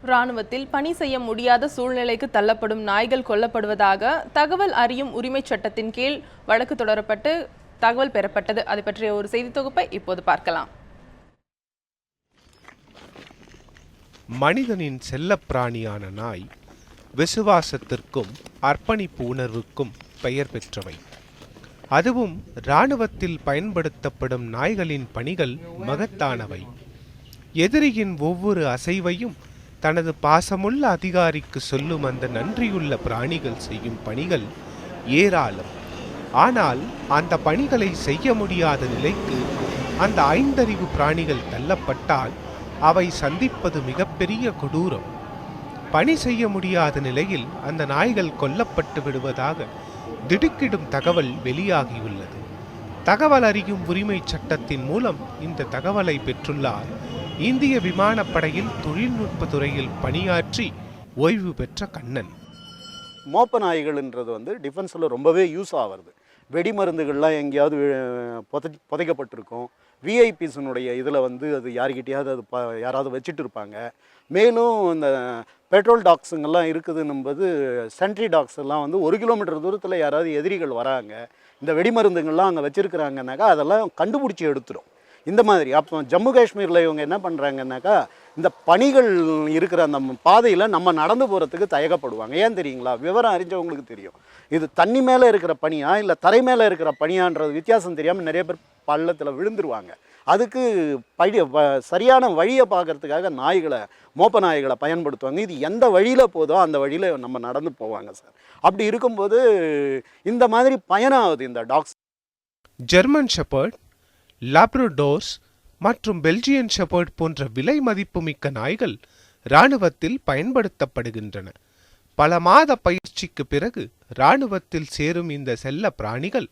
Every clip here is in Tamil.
ராணுவத்தில் பணி செய்ய முடியாத சூழ்நிலைக்கு தள்ளப்படும் நாய்கள் கொல்லப்படுவதாக தகவல் அறியும் உரிமை சட்டத்தின் கீழ் வழக்கு தொடரப்பட்டு தகவல் பெறப்பட்டது. அதை பற்றிய ஒரு செய்தி தொகுப்பை இப்போது பார்க்கலாம். மனிதனின் செல்லப்பிராணியான நாய் விசுவாசத்திற்கும் அர்ப்பணிப்பு உணர்வுக்கும் பெயர் பெற்றவை. அதுவும் இராணுவத்தில் பயன்படுத்தப்படும் நாய்களின் பணிகள் மகத்தானவை. எதிரியின் ஒவ்வொரு அசைவையும் தனது பாசமுள்ள அதிகாரிக்கு சொல்லும் அந்த நன்றியுள்ள பிராணிகள் செய்யும் பணிகள் ஏராளம். ஆனால் அந்த பணிகளை செய்ய முடியாத நிலைக்கு அந்த ஐந்தறிவு பிராணிகள் தள்ளப்பட்டால் அவை சந்திப்பது மிகப்பெரிய கொடூரம். பணி செய்ய முடியாத நிலையில் அந்த நாய்கள் கொல்லப்பட்டு விடுவதாக திடுக்கிடும் தகவல் வெளியாகியுள்ளது. தகவல் அறியும் உரிமை சட்டத்தின் மூலம் இந்த தகவலை பெற்றுள்ளார் இந்திய விமானப்படையில் தொழில்நுட்ப துறையில் பணியாற்றி ஓய்வு பெற்ற கண்ணன். மோப்ப நாய்கள்ன்றது டிஃபென்ஸில் ரொம்பவே யூஸ் ஆகிறது. வெடிமருந்துகள்லாம் எங்கேயாவது புதைக்கப்பட்டிருக்கும். விஐபிஸனுடைய இதில் அது யார்கிட்டையாவது யாராவது வச்சுட்டு இருப்பாங்க. மேலும் இந்த பெட்ரோல் டாக்ஸுங்கெல்லாம் இருக்குதுன்னும்போது சென்ட்ரி டாக்ஸ் எல்லாம் 1 கிலோமீட்டர் தூரத்தில் யாராவது எதிரிகள் வராங்க, இந்த வெடிமருந்துங்கள்லாம் அங்கே வச்சுருக்கிறாங்கனாக்கா அதெல்லாம் கண்டுபிடிச்சி எடுத்துடும். இந்த மாதிரி அப்போ ஜம்மு காஷ்மீரில் இவங்க என்ன பண்ணுறாங்கன்னாக்கா, இந்த பணிகள் இருக்கிற அந்த பாதையில் நம்ம நடந்து போகிறதுக்கு தயக்கப்படுவாங்க. ஏன் தெரியுங்களா? விவரம் அறிஞ்சவங்களுக்கு தெரியும். இது தண்ணி மேலே இருக்கிற பனியா இல்லை தரை மேலே இருக்கிற பனியான்றது வித்தியாசம் தெரியாமல் நிறைய பேர் பள்ளத்தில் விழுந்துருவாங்க. அதுக்கு சரியான வழியை பார்க்கறதுக்காக மோப்ப நாய்களை பயன்படுத்துவாங்க. இது எந்த வழியில் போதோ அந்த வழியில் நம்ம நடந்து போவாங்க சார். அப்படி இருக்கும்போது இந்த மாதிரி பயனாகுது இந்த டாக்ஸ். ஜெர்மன் ஷெப்பர்ட், லாப்ரடோர்ஸ் மற்றும் பெல்ஜியன் ஷெப்பர்ட் போன்ற விலை மதிப்புமிக்க நாய்கள் இராணுவத்தில் பயன்படுத்தப்படுகின்றன. பல மாத பயிற்சிக்கு பிறகு இராணுவத்தில் சேரும் இந்த செல்ல பிராணிகள்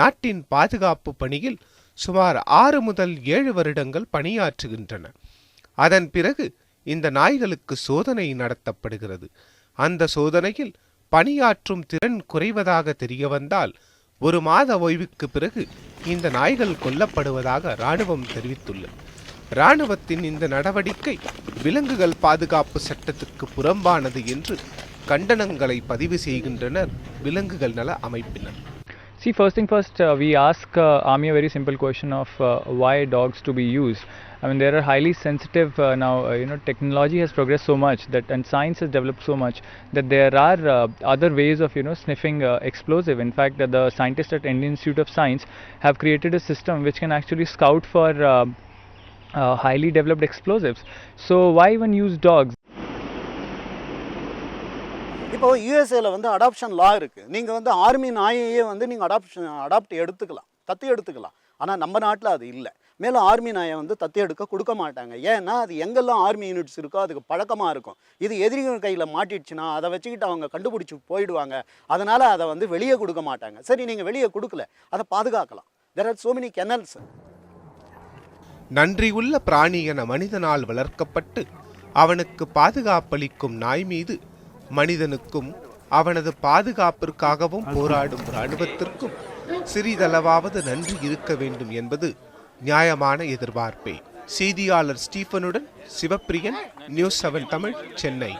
நாட்டின் பாதுகாப்பு பணியில் சுமார் 6 முதல் 7 வருடங்கள் பணியாற்றுகின்றன. அதன் பிறகு இந்த நாய்களுக்கு சோதனை நடத்தப்படுகிறது. அந்த சோதனையில் பணியாற்றும் திறன் குறைவதாக தெரிய வந்தால் 1 மாத ஓய்வுக்கு பிறகு இந்த நாய்கள் கொல்லப்படுவதாக இராணுவம் தெரிவித்துள்ளது. இராணுவத்தின் இந்த நடவடிக்கை விலங்குகள் பாதுகாப்பு சட்டத்துக்கு புறம்பானது என்று கண்டனங்களை பதிவு செய்கின்றனர் விலங்குகள் நல அமைப்பினர். See, first thing first, we ask Army a very simple question of why dogs to be used. I mean, they are highly sensitive now. Technology has progressed so much and science has developed so much that there are other ways of sniffing explosive. In fact, the scientists at Indian Institute of Science have created a system which can actually scout for highly developed explosives. So why even use dogs? இப்போ யூஎஸ்ஏல அடாப்ஷன் லா இருக்குது. நீங்கள் ஆர்மி நாயையே நீங்கள் அடாப்ட் எடுத்துக்கலாம், தத்து எடுத்துக்கலாம். ஆனால் நம்ம நாட்டில் அது இல்லை. மேலும் ஆர்மி நாயை தத்து எடுக்க கொடுக்க மாட்டாங்க. ஏன்னா அது எங்கெல்லாம் ஆர்மி யூனிட்ஸ் இருக்கோ அதுக்கு பழக்கமாக இருக்கும். இது எதிரிகள் கையில் மாட்டிடுச்சுன்னா அதை வச்சுக்கிட்டு அவங்க கண்டுபிடிச்சி போயிடுவாங்க. அதனால் அதை வெளியே கொடுக்க மாட்டாங்க. சரி, நீங்கள் வெளியே கொடுக்கல, அதை பாதுகாக்கலாம். There are so many kennels. நன்றியுள்ள பிராணி என மனிதனால் வளர்க்கப்பட்டு அவனுக்கு பாதுகாப்பளிக்கும் நாய் மீது மனிதனுக்கும் அவனது பாதுகாப்பிற்காகவும் போராடும் இராணுவத்திற்கும் சிறிதளவாவது நன்றி இருக்க வேண்டும் என்பது நியாயமான எதிர்பார்ப்பே. செய்தியாளர் ஸ்டீஃபனுடன் சிவப்பிரியன், நியூஸ் 7 தமிழ், சென்னை.